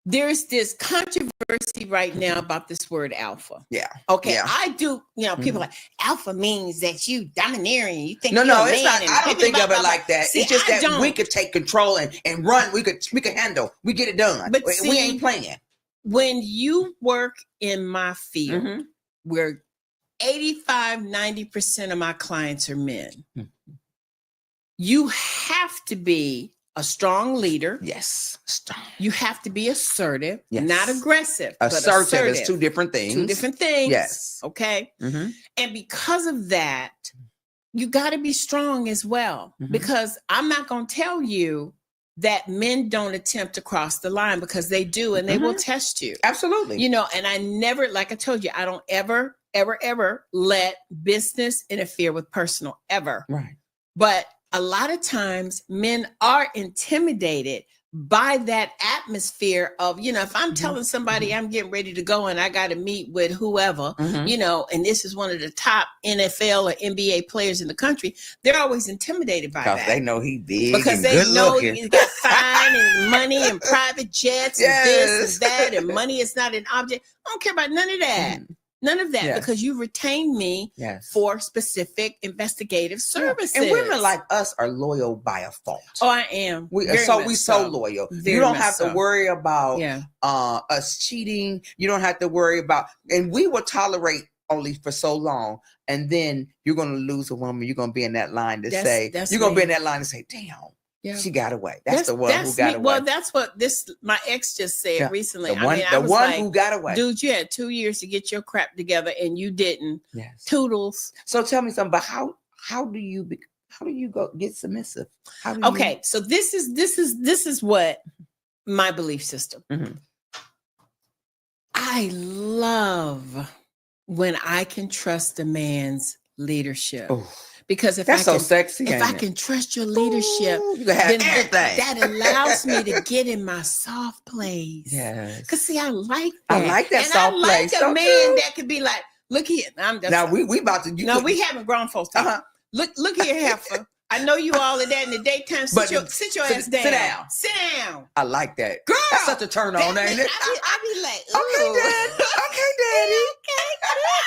There's this controversy right now about this word alpha. Yeah. Okay. Yeah. I do, people like alpha means that you domineering. You think no, it's not. I don't think of it like that. See, it's just that we could take control and run. We could handle. We get it done. But we ain't playing. When you work in my field, where 85-90% of my clients are men, you have to be a strong leader. Yes. Strong. You have to be assertive, not aggressive. Assertive is two different things. Two different things. Yes. Okay. And because of that, you got to be strong as well. Because I'm not going to tell you that men don't attempt to cross the line, because they do, and they will test you. Absolutely. And I never, like I told you, I don't ever let business interfere with personal, ever. Right. But a lot of times men are intimidated by that atmosphere of, if I'm Mhm. telling somebody I'm getting ready to go and I got to meet with whoever, Mhm. and this is one of the top NFL or NBA players in the country, they're always intimidated by Because that. they know he big Because and they good know looking. he's got fine and money and private jets and this Yes. and that, and money is not an object. I don't care about none of that. Mhm. None of that, Yes. because you retained me Yes. for specific investigative services. And women like us are loyal by a fault. Oh, I am. We Very so much we so loyal. Very You don't much have to so. worry about Yeah. us cheating. You don't have to worry about, and we will tolerate only for so long, and then you're gonna lose a woman. You're gonna be in that line to say, That's you're gonna me. be in that line to say, damn. Yeah. She got away. That's the one who got me. away. Well, that's what my ex just said Yeah. recently. The one, I was like, who got away. dude, you had 2 years to get your crap together and you didn't. Yes. Toodles. So tell me something. But how do you go get submissive? How do Okay, so this is what my belief system. Mhm. I love when I can trust a man's leadership. Oh, Because if that's I so can, sexy. if ain't I it? can trust your leadership, Ooh, you can have then everything. that allows me to get in my soft place. Yes. Because see, I like that. I like that and soft I like place. a Don't man you? that could be like, look here. I'm just, Now we about to. no, we having grown folks talk. Uh-huh. Look here, heifer. I know you all of that in the daytime. Sit your ass down. Sit down. Sit down. I like that. Girl, That's such a turn on, ain't it? I be like, Okay, ooh. Daddy. Okay, Daddy.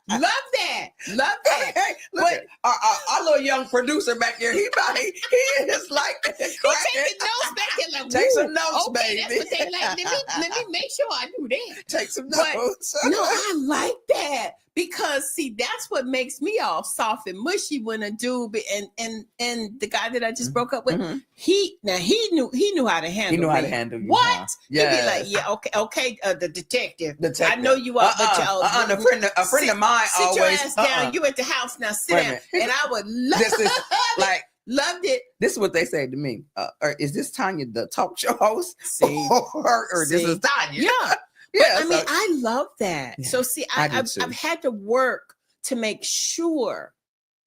Love that. Love that. Hey, look But- at our little young producer back here. He is like that. He taking notes back there like, Take some ooh, notes, okay, baby. that's what they like. Let me make sure I do that. Take some But- notes. No, I like that because see, that's what makes me all soft and mushy when a dude and the guy that I just broke up with, Mhm. he knew how to handle. He knew how me. to handle you. What? Huh? He'd be like, yeah, okay, the detective. Detective. I know you are, but y'all. A friend of mine sit always. your ass down. You at the house now. Sit Wait a down. minute. And I would love This is like loved it. this is what they say to me. Or is this Tonya, the talk show host? See, or this See. is Tonya? yeah. Yeah. I mean, I love that. Yeah, So see, I do I've too. had to work to make sure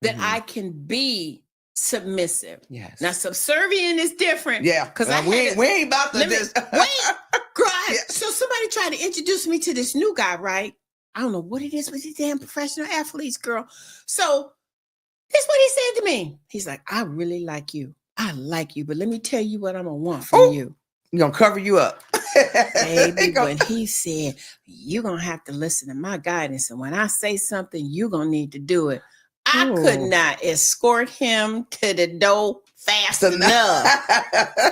that Mhm. I can be submissive. Yes. Now, subservient is different. Yeah, because we ain't about to let me- just wait, girl. Yeah. So somebody tried to introduce me to this new guy, right? I don't know what it is with these damn professional athletes, girl. So this is what he said to me. He's like, I really like you. I like you, but let me tell you what I'm gonna want from Ooh. you. We're gonna cover you up. Baby, when he said, you're going to have to listen to my guidance. And when I say something, you're going to need to do it. I could Ooh. not escort him to the door fast enough.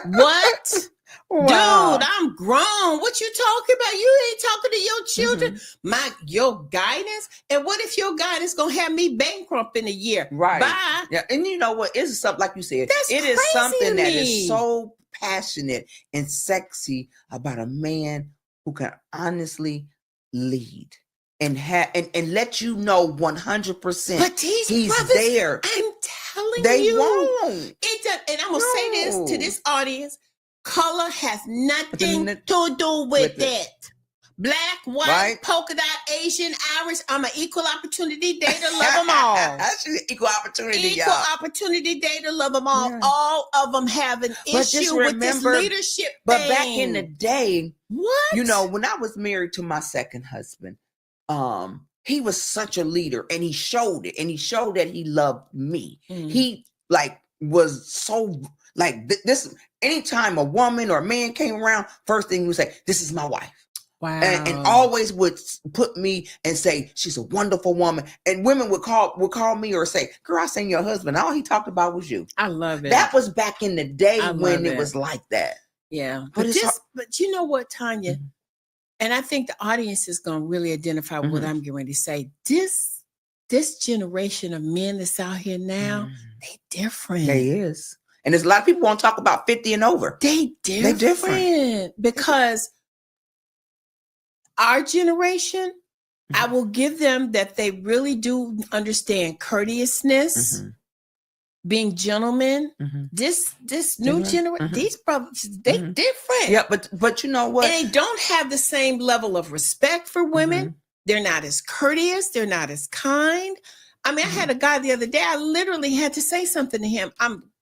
What? Wow. Dude, I'm grown. What you talking about? You ain't talking to your children. Mm-hmm. Your guidance. And what if your guidance going to have me bankrupt in a year? Right. Bye. Yeah, and you know what? It's something like you said. That's it is crazy something to that me. is so passionate and sexy about a man who can honestly lead and let you know 100%. But these he's brothers, there. I'm telling They you. won't. It does, and I'm gonna say this to No. this audience: color has nothing Nothing to do with with it. it. Black, white, Right. polka dot, Asian, Irish. I'm an equal opportunity dater. Love them all. That's equal opportunity, Equal y'all. opportunity dater. Love them all. Yeah. All of them have an But just issue with this remember- leadership But thing. back in the day, what? you know, when I was married to my second husband, he was such a leader, and he showed it, and he showed that he loved me. Mm. He was so this. Anytime a woman or a man came around, first thing he would say, "This is my wife," Wow. and always would put me and say, "She's a wonderful woman." And women would call me or say, "Girl, I seen your husband. All he talked about was you." I love it. That was back in the day I when love it it. was like that. Yeah. But it's But you know what, Tonya? Mhm. And I think the audience is going to really identify what Mhm. I'm getting ready to say. This generation of men that's out here now, they different. They is. And there's a lot of people want to talk about 50 and over. They different. different. Because our generation, I will give them that they really do understand courteousness, Mhm. being gentlemen. Mhm. This new Different. generation, Mhm. these brothers, they Mhm. different. Yeah, but you know what? And they don't have the same level of respect for women. Mhm. They're not as courteous. They're not as kind. I mean, I had a guy the other day. I literally had to say something to him.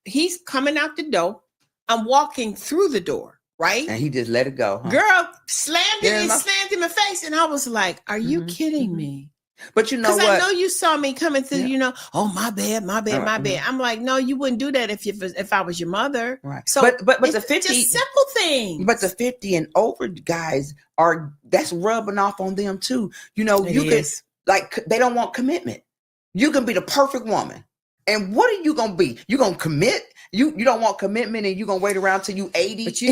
he's coming out the door. I'm walking through the door, right? And he just let it go. Huh? Girl slammed it and slammed in my face. And I was like, are you kidding me? But you know what? Because I know you saw me coming through, oh, my bad. I'm like, no, you wouldn't do that if I was your mother. Right. So but the 50 just simple things. But the 50 and over guys that's rubbing off on them too. You know, they don't want commitment. You can be the perfect woman. And what are you gonna be? You gonna commit? You don't want commitment, and you gonna wait around till you 80. But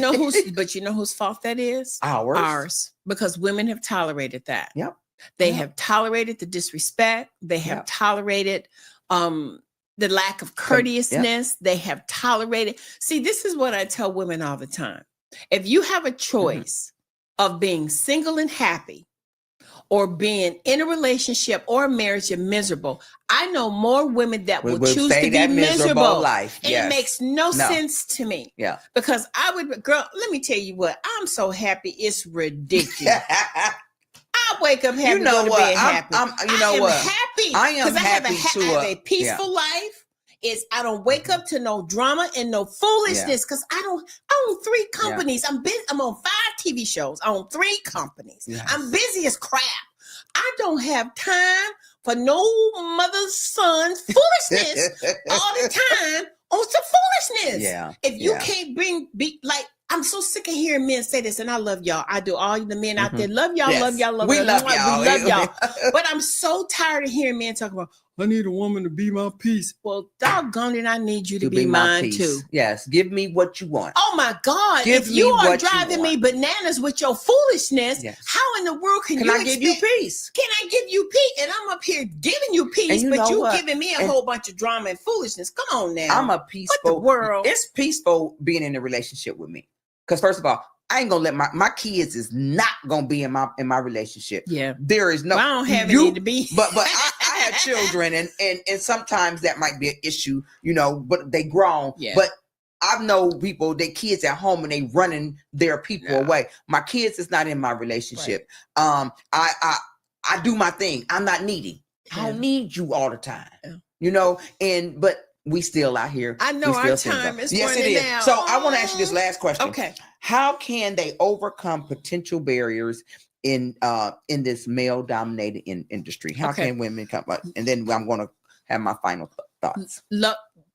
you know whose fault that is? Ours. Because women have tolerated that. Yep. They have tolerated the disrespect. They have tolerated the lack of courteousness. They have tolerated. See, this is what I tell women all the time. If you have a choice of being single and happy, or being in a relationship or a marriage and miserable, I know more women that will choose to be miserable. Life. And it makes no sense to me. Yeah. Because girl, let me tell you what, I'm so happy, it's ridiculous. I wake up happy, go to bed happy. Happy. I am happy I have a peaceful life. I don't wake up to no drama and no foolishness because I own 3 companies. I'm on 5 TV shows. I own 3 companies. Yes. I'm busy as crap. I don't have time for no mother's son's foolishness all the time on some foolishness. Yeah. If you can't be like, I'm so sick of hearing men say this, and I love y'all. I do. All the men out there, love y'all, love y'all, love y'all. We love y'all. But I'm so tired of hearing men talk about, I need a woman to be my peace. Well, doggone it, I need you to be mine too. Yes, give me what you want. Oh my God. If you are driving me bananas with your foolishness, how in the world can I give you peace? Can I give you peace? And I'm up here giving you peace, but you giving me a whole bunch of drama and foolishness. Come on now. I'm a peaceful world. It's peaceful being in a relationship with me. Because first of all, I ain't gonna let my kids is not gonna be in my relationship. Yeah, there is no. Well, I don't have any to be. But I have children, and sometimes that might be an issue, But they grown. Yeah. But I know people, their kids at home, and they running their people away. My kids is not in my relationship. Right. I do my thing. I'm not needy. Yeah. I don't need you all the time. Yeah. But we still out here. I know our time is yes, it is. Now. So I want to ask you this last question. Okay. How can they overcome potential barriers in this male-dominated industry? How can women come up? And then I'm going to have my final thoughts.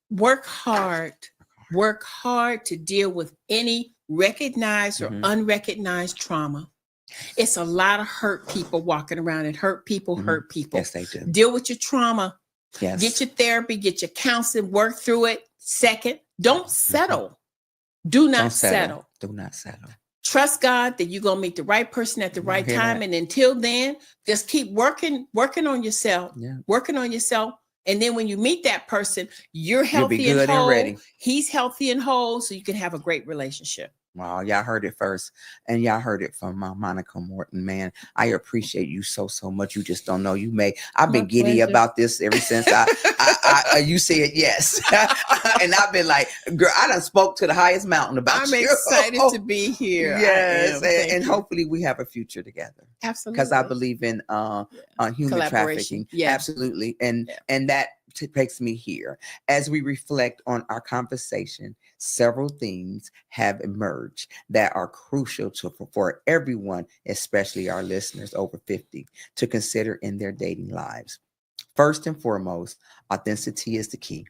Work hard to deal with any recognized or unrecognized trauma. It's a lot of hurt people walking around, and hurt people hurt people. Yes, they do. Deal with your trauma. Yes. Get your therapy, get your counseling, work through it. Second, don't settle. Do not settle. Do not settle. Trust God that you're going to meet the right person at the right time. And until then, just keep working on yourself, working on yourself. And then when you meet that person, you're healthy and whole. And ready. He's healthy and whole, so you can have a great relationship. Wow, y'all heard it first, and y'all heard it from Monica Morton. Man, I appreciate you so much. You just don't know. I've been giddy about this ever since you said yes, and I've been like, girl, I done spoke to the highest mountain about you. I'm excited to be here. Yes, and hopefully we have a future together. Absolutely, because I believe in human trafficking. Yeah, absolutely, and that takes me here. As we reflect on our conversation, several things have emerged that are crucial for everyone, especially our listeners over 50, to consider in their dating lives. First and foremost, authenticity is the key.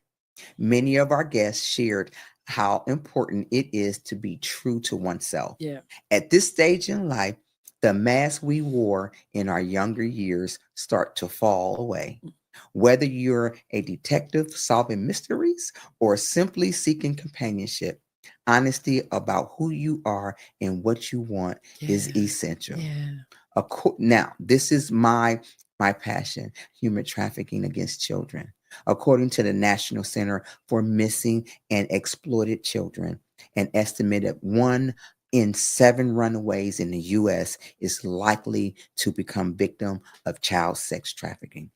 Many of our guests shared how important it is to be true to oneself. Yeah. At this stage in life, the mask we wore in our younger years start to fall away. Whether you're a detective solving mysteries or simply seeking companionship, honesty about who you are and what you want is essential. Yeah. Now, this is my passion, human trafficking against children. According to the National Center for Missing and Exploited Children, an estimated 1 in 7 runaways in the U.S. is likely to become victim of child sex trafficking.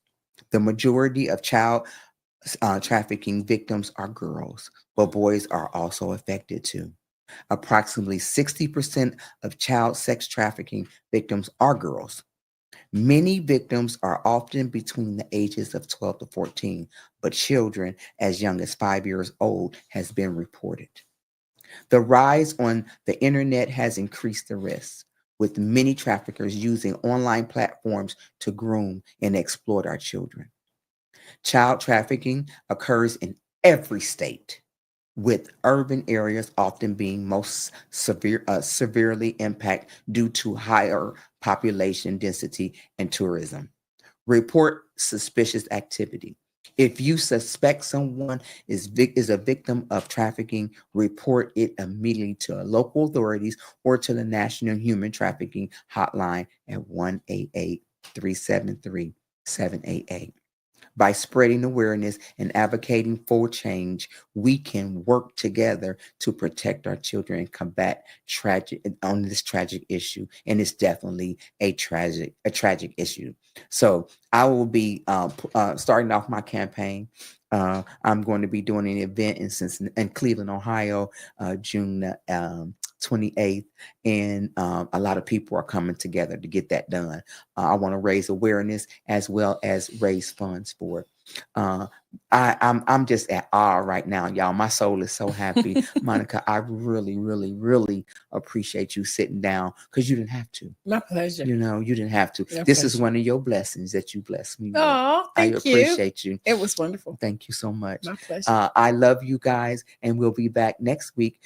The majority of child trafficking victims are girls, but boys are also affected too. Approximately 60% of child sex trafficking victims are girls. Many victims are often between the ages of 12 to 14, but children as young as 5 years old has been reported. The rise on the internet has increased the risk, with many traffickers using online platforms to groom and exploit our children. Child trafficking occurs in every state, with urban areas often being most severely impacted due to higher population density and tourism. Report suspicious activity. If you suspect someone is a victim of trafficking, report it immediately to local authorities or to the National Human Trafficking Hotline at 1-888-373-788. By spreading awareness and advocating for change, we can work together to protect our children and combat this tragic issue. And it's definitely a tragic issue. So I will be starting off my campaign. I'm going to be doing an event in Cleveland, Ohio, June 28th, and a lot of people are coming together to get that done. I want to raise awareness as well as raise funds for it. I'm just at awe right now, y'all. My soul is so happy. Monica, I really, really, really appreciate you sitting down, because you didn't have to. My pleasure. You didn't have to. My This pleasure. is one of your blessings that you blessed me with. Oh, I thank you. appreciate you. It was wonderful. Thank you so much. My pleasure. I love you guys, and we'll be back next week.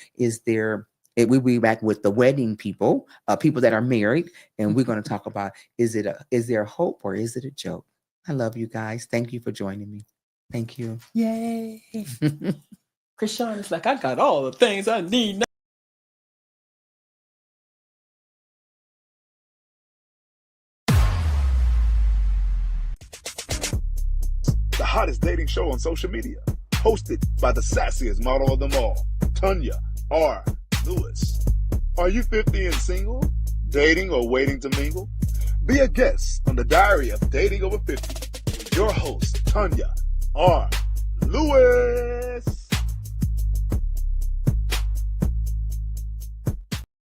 We'll be back with the wedding people that are married, and we're going to talk about, is there hope or is it a joke? I love you guys. Thank you for joining me. Thank you. Yay. Krishan is like, I got all the things I need now. The hottest dating show on social media, hosted by the sassiest model of them all, Tonya R. Lewis. Are you 50 and single, dating or waiting to mingle? Be a guest on the Diary of Dating Over 50 with your host, Tonya R. Lewis.